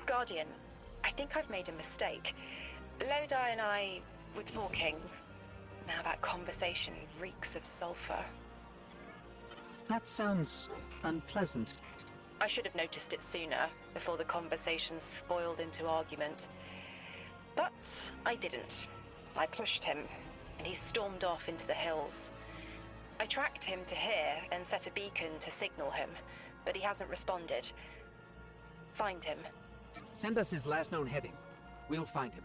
Guardian, I think I've made a mistake. Lodi and I were talking. Now that conversation reeks of sulfur. That sounds unpleasant. I should have noticed it sooner, before the conversation spoiled into argument. But I didn't. I pushed him, and he stormed off into the hills. I tracked him to here and set a beacon to signal him, but he hasn't responded. Find him. Send us his last known heading. We'll find him.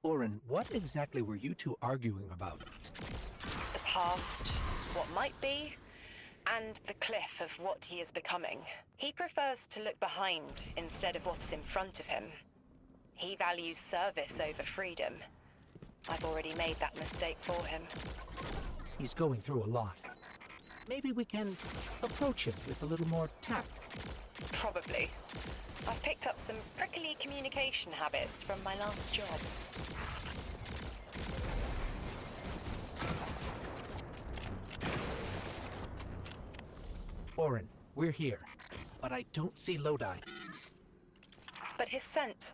Orin, what exactly were you two arguing about? The past, what might be, and the cliff of what he is becoming. He prefers to look behind instead of what's in front of him. He values service over freedom. I've already made that mistake for him. He's going through a lot. Maybe we can approach him with a little more tact. Probably. I've picked up some prickly communication habits from my last job. Orin, we're here, but I don't see Lodi. But his scent,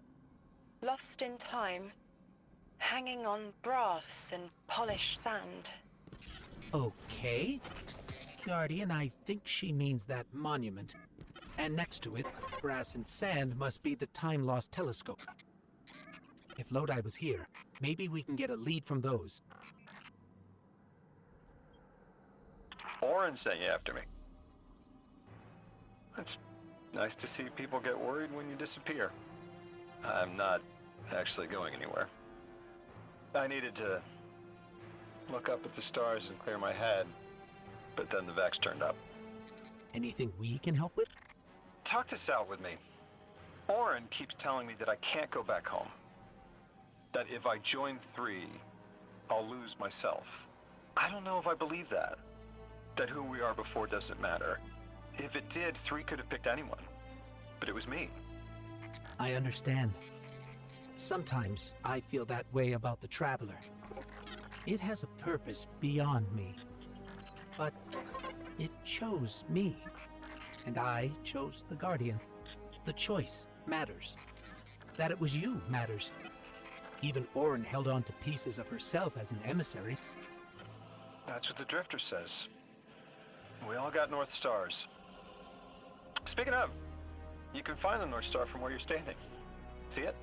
lost in time, hanging on brass and polished sand. Okay. Guardian, I think she means that monument. And next to it, brass and sand must be the time-lost telescope. If Lodi was here, maybe we can get a lead from those. Orin sent you after me. It's nice to see people get worried when you disappear. I'm not actually going anywhere. I needed to look up at the stars and clear my head, but then the Vex turned up. Anything we can help with? Talk this out with me. Orin keeps telling me that I can't go back home. That if I join 3, I'll lose myself. I don't know if I believe that. That who we are before doesn't matter. If it did, 3 could have picked anyone. But it was me. I understand. Sometimes I feel that way about the Traveler. It has a purpose beyond me. But it chose me. And I chose the Guardian. The choice matters. That it was you matters. Even Orin held on to pieces of herself as an emissary. That's what the Drifter says. We all got North Stars. Speaking of, you can find the North Star from where you're standing. See it?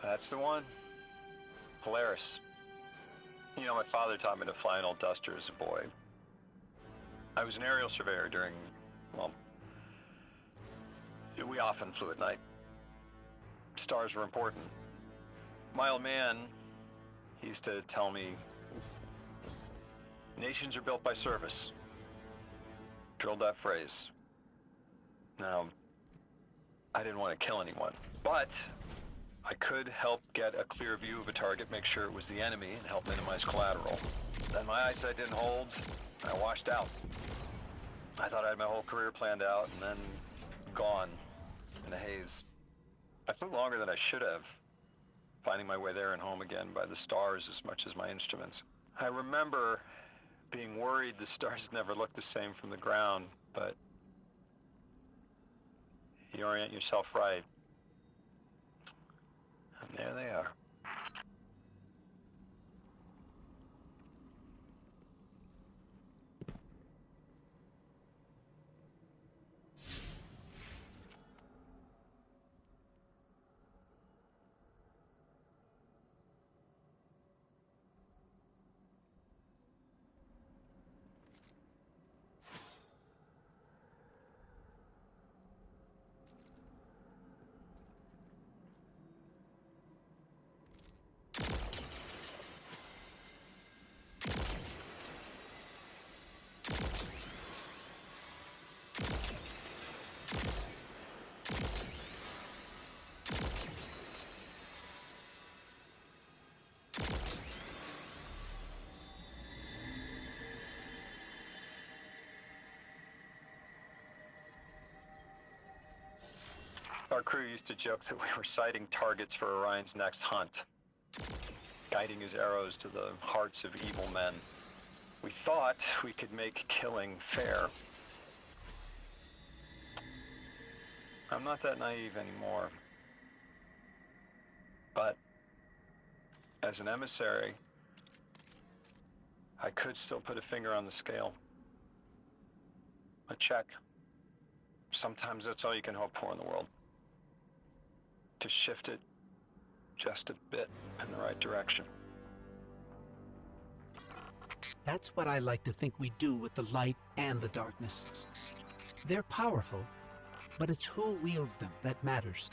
That's the one. Polaris. You know, my father taught me to fly an old Duster as a boy. I was an aerial surveyor during, well, we often flew at night. Stars were important. My old man, he used to tell me, nations are built by service. Drilled that phrase. Now, I didn't want to kill anyone, but I could help get a clear view of a target, make sure it was the enemy, and help minimize collateral. Then my eyesight didn't hold, and I washed out. I thought I had my whole career planned out, and then gone in a haze. I flew longer than I should have, finding my way there and home again by the stars as much as my instruments. I remember being worried the stars never looked the same from the ground, but you orient yourself right, and there they are. Our crew used to joke that we were sighting targets for Orion's next hunt, guiding his arrows to the hearts of evil men. We thought we could make killing fair. I'm not that naive anymore. But as an emissary, I could still put a finger on the scale. A check. Sometimes that's all you can hope for in the world. To shift it just a bit in the right direction. That's what I like to think we do with the light and the darkness. They're powerful, but it's who wields them that matters.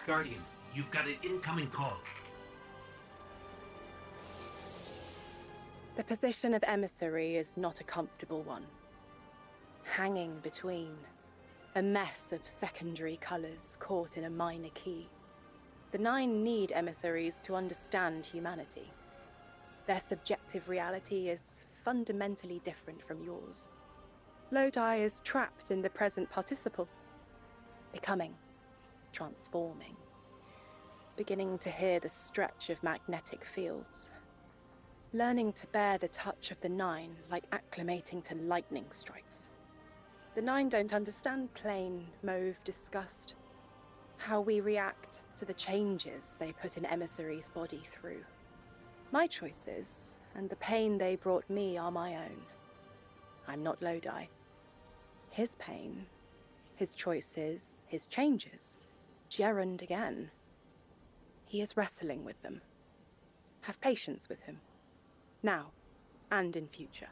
Guardian, you've got an incoming call. The position of emissary is not a comfortable one. Hanging between a mess of secondary colors caught in a minor key. The Nine need emissaries to understand humanity. Their subjective reality is fundamentally different from yours. Lodi is trapped in the present participle, becoming, transforming, beginning to hear the stretch of magnetic fields. Learning to bear the touch of the Nine like acclimating to lightning strikes. The Nine don't understand plain, mauve disgust. How we react to the changes they put an emissary's body through. My choices and the pain they brought me are my own. I'm not Lodi. His pain, his choices, his changes, gerund again. He is wrestling with them. Have patience with him. Now, and in future.